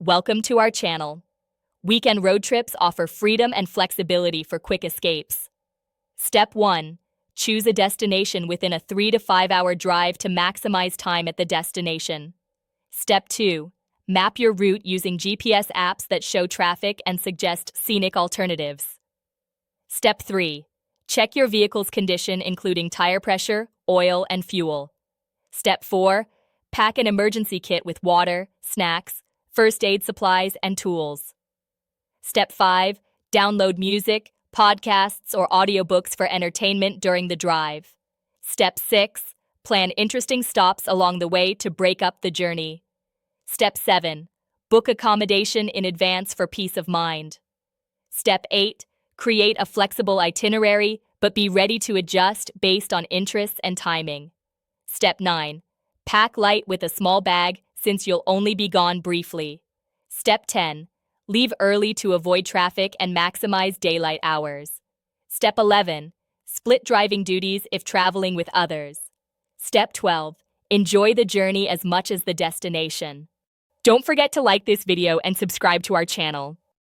Welcome to our channel. Weekend road trips offer freedom and flexibility for quick escapes. Step 1. Choose a destination within a 3 to 5 hour drive to maximize time at the destination. Step 2. Map your route using GPS apps that show traffic and suggest scenic alternatives. Step 3. Check your vehicle's condition, including tire pressure, oil, and fuel. Step 4. Pack an emergency kit with water, snacks, first aid supplies, and tools. Step 5. Download music, podcasts, or audiobooks for entertainment during the drive. Step 6. Plan interesting stops along the way to break up the journey. Step 7. Book accommodation in advance for peace of mind. Step 8. Create a flexible itinerary, but be ready to adjust based on interests and timing. Step 9. Pack light with a small bag since you'll only be gone briefly. Step 10. Leave early to avoid traffic and maximize daylight hours. Step 11. Split driving duties if traveling with others. Step 12. Enjoy the journey as much as the destination. Don't forget to like this video and subscribe to our channel.